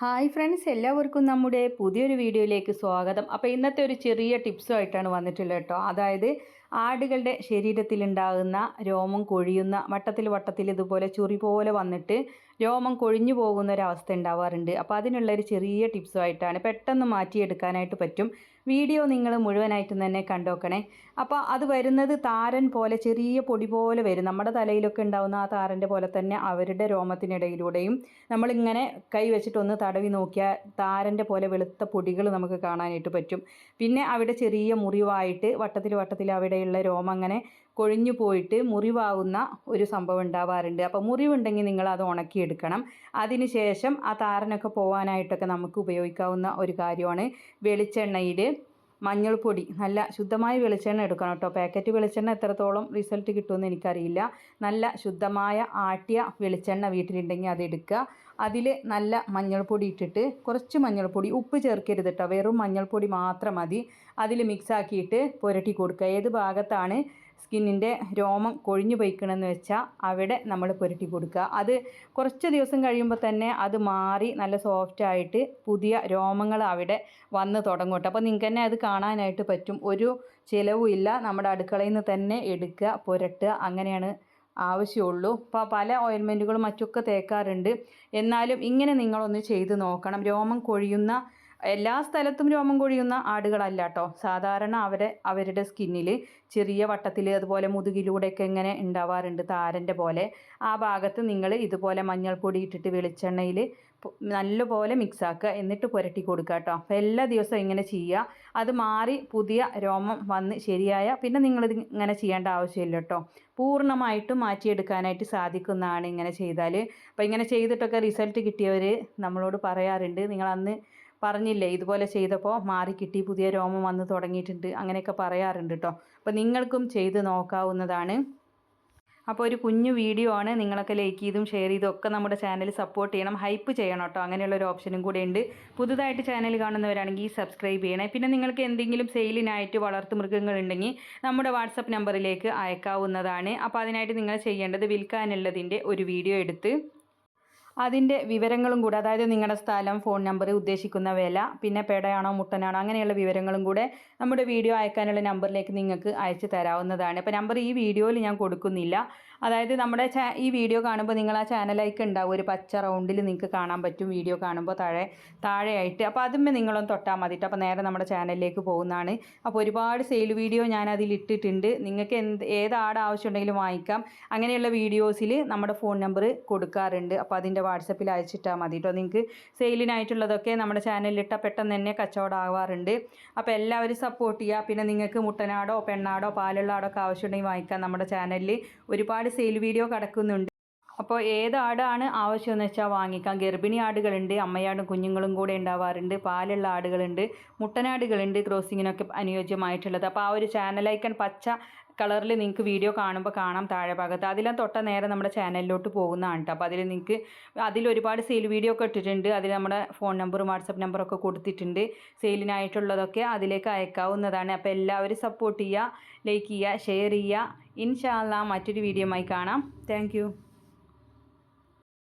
Hi friends, എല്ലാവർക്കും നമ്മുടെ പുതിയൊരു വീഡിയോയിലേക്ക് സ്വാഗതം. അപ്പോൾ ഇന്നത്തെ ഒരു ചെറിയ ടിപ്സുമായിട്ടാണ് വന്നിട്ടുള്ളത് കേട്ടോ. അതായത് ആടുകളുടെ ശരീരത്തിലുണ്ടാകുന്ന രോമം കൊഴിയുന്ന വട്ടത്തിൽ ഇതുപോലെ ചുറി പോലെ വന്നിട്ട് രോമം കൊഴിഞ്ഞു പോകുന്ന ഒരവസ്ഥ ഉണ്ടാവാറുണ്ട്. അപ്പോൾ അതിനുള്ളൊരു ചെറിയ ടിപ്സുമായിട്ടാണ്, പെട്ടെന്ന് മാറ്റിയെടുക്കാനായിട്ട് പറ്റും. വീഡിയോ നിങ്ങൾ മുഴുവനായിട്ടും തന്നെ കണ്ടോക്കണേ. അപ്പോൾ അത് വരുന്നത് താരൻ പോലെ ചെറിയ പൊടി പോലെ വരും. നമ്മുടെ തലയിലൊക്കെ ഉണ്ടാകുന്ന ആ താരൻ്റെ പോലെ തന്നെ അവരുടെ രോമത്തിനിടയിലൂടെയും നമ്മളിങ്ങനെ കൈ വെച്ചിട്ടൊന്ന് തടവി നോക്കിയാൽ താരൻ്റെ പോലെ വെളുത്ത പൊടികൾ നമുക്ക് കാണാനായിട്ട് പറ്റും. പിന്നെ അവിടെ ചെറിയ മുറിവായിട്ട് വട്ടത്തിൽ അവിടെയുള്ള രോമം അങ്ങനെ കൊഴിഞ്ഞു പോയിട്ട് മുറിവാകുന്ന ഒരു സംഭവം ഉണ്ടാവാറുണ്ട്. അപ്പോൾ മുറിവുണ്ടെങ്കിൽ നിങ്ങൾ അത് ഉണക്കിയെടുക്കണം. അതിന് ശേഷം ആ താരനൊക്കെ പോകാനായിട്ടൊക്കെ നമുക്ക് ഉപയോഗിക്കാവുന്ന ഒരു കാര്യമാണ് വെളിച്ചെണ്ണയിൽ മഞ്ഞൾപ്പൊടി, നല്ല ശുദ്ധമായ വെളിച്ചെണ്ണ എടുക്കണം കേട്ടോ. പാക്കറ്റ് വെളിച്ചെണ്ണ എത്രത്തോളം റിസൾട്ട് കിട്ടുമെന്ന് എനിക്കറിയില്ല. നല്ല ശുദ്ധമായ ആട്ടിയ വെളിച്ചെണ്ണ വീട്ടിലുണ്ടെങ്കിൽ അത് എടുക്കുക. അതിൽ നല്ല മഞ്ഞൾപ്പൊടി ഇട്ടിട്ട്, കുറച്ച് മഞ്ഞൾപ്പൊടി, ഉപ്പ് ചേർക്കരുത് കേട്ടോ, വെറും മഞ്ഞൾപ്പൊടി മാത്രം മതി. അതിൽ മിക്സാക്കിയിട്ട് പുരട്ടി കൊടുക്കുക. ഏത് ഭാഗത്താണ് സ്കിന്നിൻ്റെ രോമം കൊഴിഞ്ഞു പോയിക്കണമെന്ന് വെച്ചാൽ അവിടെ നമ്മൾ പുരട്ടി കൊടുക്കുക. അത് കുറച്ച് ദിവസം കഴിയുമ്പോൾ തന്നെ അത് മാറി നല്ല സോഫ്റ്റായിട്ട് പുതിയ രോമങ്ങൾ അവിടെ വന്ന് തുടങ്ങും കേട്ടോ. അപ്പോൾ നിങ്ങൾക്ക് തന്നെ അത് കാണാനായിട്ട് പറ്റും. ഒരു ചിലവുമില്ല. നമ്മുടെ അടുക്കളയിൽ നിന്ന് തന്നെ എടുക്കുക, പുരട്ടുക, അങ്ങനെയാണ് ആവശ്യമുള്ളൂ. അപ്പോൾ പല ഓയിൽമെൻറ്റുകളും മറ്റൊക്കെ തേക്കാറുണ്ട്. എന്നാലും ഇങ്ങനെ നിങ്ങളൊന്ന് ചെയ്ത് നോക്കണം. രോമം കൊഴിയുന്ന, എല്ലാ സ്ഥലത്തും രോമം കൊഴിയുന്ന ആടുകളല്ല കേട്ടോ. സാധാരണ അവരുടെ സ്കിന്നിൽ ചെറിയ വട്ടത്തിൽ, അതുപോലെ മുതുകിലൂടെയൊക്കെ ഇങ്ങനെ ഉണ്ടാവാറുണ്ട് താരൻ്റെ പോലെ. ആ ഭാഗത്ത് നിങ്ങൾ ഇതുപോലെ മഞ്ഞൾപ്പൊടി ഇട്ടിട്ട് വെളിച്ചെണ്ണയിൽ നല്ലപോലെ മിക്സാക്കുക, എന്നിട്ട് പുരട്ടി കൊടുക്കുക കേട്ടോ. അപ്പോൾ എല്ലാ ദിവസവും ഇങ്ങനെ ചെയ്യുക. അത് മാറി പുതിയ രോമം വന്ന് ശരിയായ പിന്നെ നിങ്ങളിത് ഇങ്ങനെ ചെയ്യേണ്ട ആവശ്യമില്ല കേട്ടോ. പൂർണ്ണമായിട്ടും മാറ്റിയെടുക്കാനായിട്ട് സാധിക്കുന്നതാണ് ഇങ്ങനെ ചെയ്താൽ. അപ്പോൾ ഇങ്ങനെ ചെയ്തിട്ടൊക്കെ റിസൾട്ട് കിട്ടിയവർ നമ്മളോട് പറയാറുണ്ട്, നിങ്ങളന്ന് പറഞ്ഞില്ലേ ഇതുപോലെ ചെയ്തപ്പോൾ മാറിക്കിട്ടി, പുതിയ രോമം വന്ന് തുടങ്ങിയിട്ടുണ്ട്, അങ്ങനെയൊക്കെ പറയാറുണ്ട് കേട്ടോ. അപ്പോൾ നിങ്ങൾക്കും ചെയ്ത് നോക്കാവുന്നതാണ്. അപ്പോൾ ഒരു കുഞ്ഞു വീഡിയോ ആണ്. നിങ്ങളൊക്കെ ലൈക്ക് ചെയ്തും ഷെയർ ചെയ്തും ഒക്കെ നമ്മുടെ ചാനൽ സപ്പോർട്ട് ചെയ്യണം, ഹൈപ്പ് ചെയ്യണം കേട്ടോ. അങ്ങനെയുള്ളൊരു ഓപ്ഷനും കൂടെ ഉണ്ട്. പുതുതായിട്ട് ചാനൽ കാണുന്നവരാണെങ്കിൽ സബ്സ്ക്രൈബ് ചെയ്യണേ. പിന്നെ നിങ്ങൾക്ക് എന്തെങ്കിലും സെയിലിനായിട്ട് വളർത്തു മൃഗങ്ങളുണ്ടെങ്കിൽ നമ്മുടെ വാട്സപ്പ് നമ്പറിലേക്ക് അയക്കാവുന്നതാണ്. അപ്പോൾ അതിനായിട്ട് നിങ്ങൾ ചെയ്യേണ്ടത്, വിൽക്കാനുള്ളതിൻ്റെ ഒരു വീഡിയോ എടുത്ത് അതിൻ്റെ വിവരങ്ങളും കൂടെ, അതായത് നിങ്ങളുടെ സ്ഥലം, ഫോൺ നമ്പർ, ഉദ്ദേശിക്കുന്ന വില, പിന്നെ പെടയാണോ മുട്ടനാണോ അങ്ങനെയുള്ള വിവരങ്ങളും കൂടെ നമ്മുടെ വീഡിയോ അയക്കാനുള്ള നമ്പറിലേക്ക് നിങ്ങൾക്ക് അയച്ചു തരാവുന്നതാണ്. അപ്പോൾ നമ്പർ ഈ വീഡിയോയിൽ ഞാൻ കൊടുക്കുന്നില്ല. അതായത് നമ്മുടെ ഈ വീഡിയോ കാണുമ്പോൾ നിങ്ങൾ ആ ചാനലൈക്ക് ഉണ്ടാവും, ഒരു പച്ച റൗണ്ടിൽ നിങ്ങൾക്ക് കാണാൻ പറ്റും വീഡിയോ കാണുമ്പോൾ താഴെയായിട്ട്. അപ്പോൾ അതുമ്മേ നിങ്ങളൊന്ന് തൊട്ടാൽ മതിട്ടോ. അപ്പോൾ നേരെ നമ്മുടെ ചാനലിലേക്ക് പോകുന്നതാണ്. അപ്പോൾ ഒരുപാട് സെയിൽ വീഡിയോ ഞാൻ അതിൽ ഇട്ടിട്ടുണ്ട്. നിങ്ങൾക്ക് ഏത് ആട് ആവശ്യമുണ്ടെങ്കിലും വാങ്ങിക്കാം. അങ്ങനെയുള്ള വീഡിയോസിൽ നമ്മുടെ ഫോൺ നമ്പർ കൊടുക്കാറുണ്ട്. അപ്പോൾ അതിൻ്റെ വാട്സപ്പിൽ അയച്ചിട്ടാൽ മതി കേട്ടോ. നിങ്ങൾക്ക് സെയിലിനായിട്ടുള്ളതൊക്കെ നമ്മുടെ ചാനലിലിട്ടാൽ പെട്ടെന്ന് തന്നെ കച്ചവടം ആവാറുണ്ട്. അപ്പോൾ എല്ലാവരും സപ്പോർട്ട് ചെയ്യുക. പിന്നെ നിങ്ങൾക്ക് മുട്ടനാടോ പെണ്ണാടോ പാലുള്ള ആടൊക്കെ ആവശ്യമുണ്ടെങ്കിൽ വാങ്ങിക്കാം. നമ്മുടെ ചാനലിൽ ഒരുപാട് സെയിൽ വീഡിയോ കിടക്കുന്നുണ്ട്. അപ്പോൾ ഏത് ആടാണ് ആവശ്യമെന്ന് വെച്ചാൽ വാങ്ങിക്കാം. ഗർഭിണി ആടുകളുണ്ട്, അമ്മയാടും കുഞ്ഞുങ്ങളും കൂടെ ഉണ്ടാവാറുണ്ട്, പാലുള്ള ആടുകളുണ്ട്, മുട്ടനാടുകളുണ്ട്, ക്രോസിങ്ങിനൊക്കെ അനുയോജ്യമായിട്ടുള്ളത്. അപ്പോൾ ആ ഒരു ചാനൽ ഐക്കൺ പച്ച കളറിൽ നിങ്ങൾക്ക് വീഡിയോ കാണുമ്പോൾ കാണാം താഴെ ഭാഗത്ത്. അതിലും തൊട്ട നേരെ നമ്മുടെ ചാനലിലോട്ട് പോകുന്നതാണ് കേട്ടോ. അപ്പോൾ അതിൽ ഒരുപാട് സെയിൽ വീഡിയോ ഒക്കെ ഇട്ടിട്ടുണ്ട്. അതിൽ നമ്മുടെ ഫോൺ നമ്പറും വാട്സപ്പ് നമ്പറൊക്കെ കൊടുത്തിട്ടുണ്ട്. സെയിലിനായിട്ടുള്ളതൊക്കെ അതിലേക്ക് അയക്കാവുന്നതാണ്. അപ്പോൾ എല്ലാവരും സപ്പോർട്ട് ചെയ്യുക, ലൈക്ക് ചെയ്യുക, ഷെയർ ചെയ്യുക. ഇൻഷാ അല്ലാഹ് മറ്റൊരു വീഡിയോയുമായി കാണാം. താങ്ക്